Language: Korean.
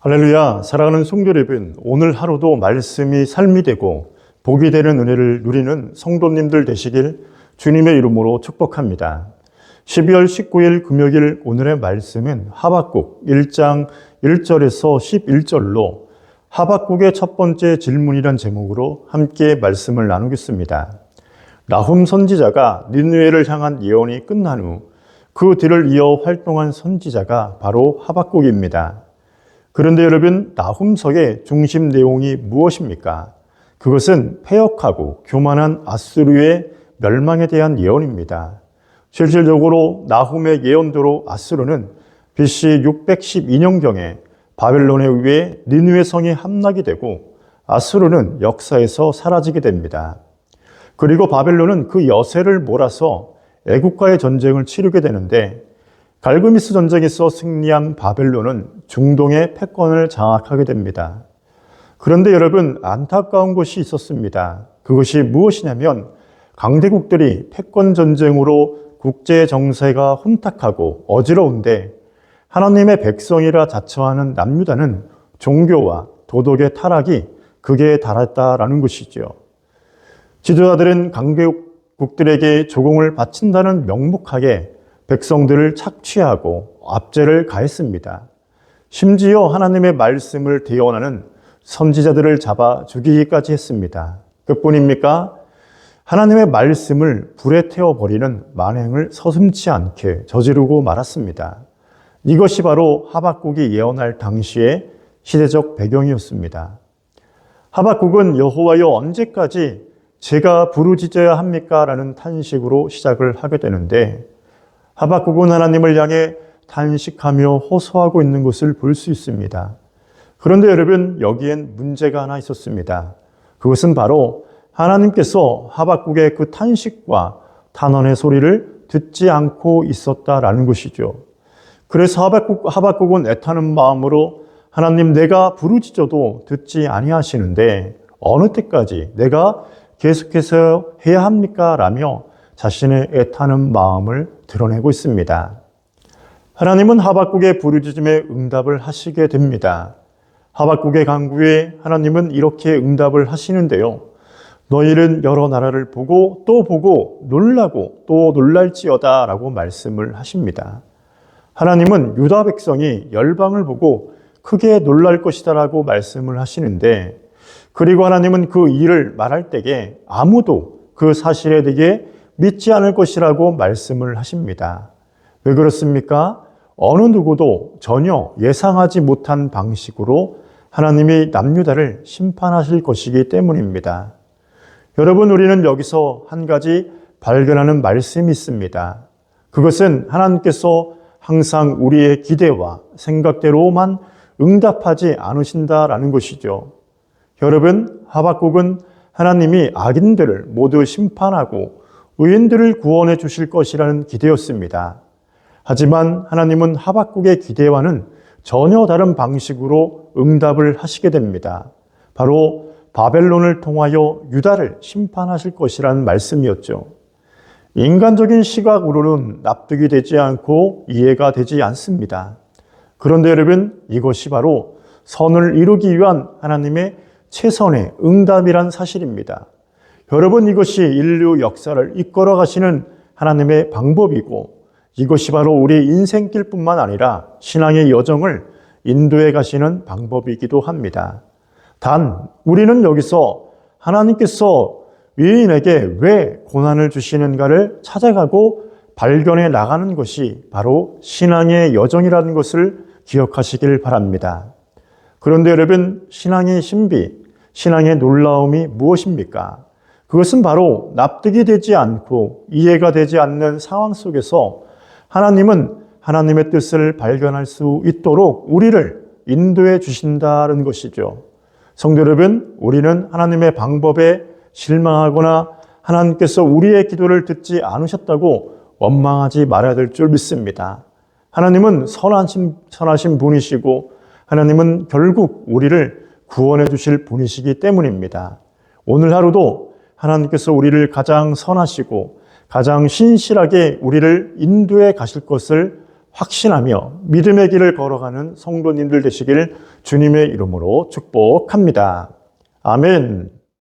할렐루야, 사랑하는 성도 여러분, 오늘 하루도 말씀이 삶이 되고 복이 되는 은혜를 누리는 성도님들 되시길 주님의 이름으로 축복합니다. 12월 19일 금요일 오늘의 말씀은 하박국 1장 1절에서 11절로 하박국의 첫 번째 질문이란 제목으로 함께 말씀을 나누겠습니다. 나훔 선지자가 니느웨를 향한 예언이 끝난 후 그 뒤를 이어 활동한 선지자가 바로 하박국입니다. 그런데 여러분, 나훔서의 중심 내용이 무엇입니까? 그것은 패역하고 교만한 아수르의 멸망에 대한 예언입니다. 실질적으로 나훔의 예언대로 아수르는 BC 612년경에 바벨론에 의해 니느웨 성이 함락이 되고 아수르는 역사에서 사라지게 됩니다. 그리고 바벨론은 그 여세를 몰아서 애국과의 전쟁을 치르게 되는데 갈그미스 전쟁에서 승리한 바벨론은 중동의 패권을 장악하게 됩니다. 그런데 여러분, 안타까운 것이 있었습니다. 그것이 무엇이냐면 강대국들이 패권 전쟁으로 국제 정세가 혼탁하고 어지러운데 하나님의 백성이라 자처하는 남유다는 종교와 도덕의 타락이 극에 달했다라는 것이죠. 지도자들은 강대국들에게 조공을 바친다는 명목하에 백성들을 착취하고 압제를 가했습니다. 심지어 하나님의 말씀을 대언하는 선지자들을 잡아 죽이기까지 했습니다. 그뿐입니까? 하나님의 말씀을 불에 태워버리는 만행을 서슴지 않게 저지르고 말았습니다. 이것이 바로 하박국이 예언할 당시의 시대적 배경이었습니다. 하박국은 여호와여 언제까지 제가 부르짖어야 합니까? 라는 탄식으로 시작을 하게 되는데 하박국은 하나님을 향해 탄식하며 호소하고 있는 것을 볼 수 있습니다. 그런데 여러분, 여기엔 문제가 하나 있었습니다. 그것은 바로 하나님께서 하박국의 그 탄식과 탄원의 소리를 듣지 않고 있었다라는 것이죠. 그래서 하박국은 애타는 마음으로 하나님, 내가 부르짖어도 듣지 아니하시는데 어느 때까지 내가 계속해서 해야 합니까? 라며 자신의 애타는 마음을 드러내고 있습니다. 하나님은 하박국의 부르짖음에 응답을 하시게 됩니다. 하박국의 간구에 하나님은 이렇게 응답을 하시는데요. 너희는 여러 나라를 보고 또 보고 놀라고 또 놀랄지어다 라고 말씀을 하십니다. 하나님은 유다 백성이 열방을 보고 크게 놀랄 것이다 라고 말씀을 하시는데, 그리고 하나님은 그 일을 말할 때에 아무도 그 사실에 대해 믿지 않을 것이라고 말씀을 하십니다. 왜 그렇습니까? 어느 누구도 전혀 예상하지 못한 방식으로 하나님이 남유다를 심판하실 것이기 때문입니다. 여러분, 우리는 여기서 한 가지 발견하는 말씀이 있습니다. 그것은 하나님께서 항상 우리의 기대와 생각대로만 응답하지 않으신다라는 것이죠. 여러분, 하박국은 하나님이 악인들을 모두 심판하고 의인들을 구원해 주실 것이라는 기대였습니다. 하지만 하나님은 하박국의 기대와는 전혀 다른 방식으로 응답을 하시게 됩니다. 바로 바벨론을 통하여 유다를 심판하실 것이라는 말씀이었죠. 인간적인 시각으로는 납득이 되지 않고 이해가 되지 않습니다. 그런데 여러분, 이것이 바로 선을 이루기 위한 하나님의 최선의 응답이란 사실입니다. 여러분, 이것이 인류 역사를 이끌어 가시는 하나님의 방법이고, 이것이 바로 우리 인생길뿐만 아니라 신앙의 여정을 인도해 가시는 방법이기도 합니다. 단, 우리는 여기서 하나님께서 의인에게 왜 고난을 주시는가를 찾아가고 발견해 나가는 것이 바로 신앙의 여정이라는 것을 기억하시길 바랍니다. 그런데 여러분, 신앙의 신비, 신앙의 놀라움이 무엇입니까? 그것은 바로 납득이 되지 않고 이해가 되지 않는 상황 속에서 하나님은 하나님의 뜻을 발견할 수 있도록 우리를 인도해 주신다는 것이죠. 성도 여러분, 우리는 하나님의 방법에 실망하거나 하나님께서 우리의 기도를 듣지 않으셨다고 원망하지 말아야 될 줄 믿습니다. 하나님은 선하신 분이시고 하나님은 결국 우리를 구원해 주실 분이시기 때문입니다. 오늘 하루도 하나님께서 우리를 가장 선하시고 가장 신실하게 우리를 인도해 가실 것을 확신하며 믿음의 길을 걸어가는 성도님들 되시길 주님의 이름으로 축복합니다. 아멘.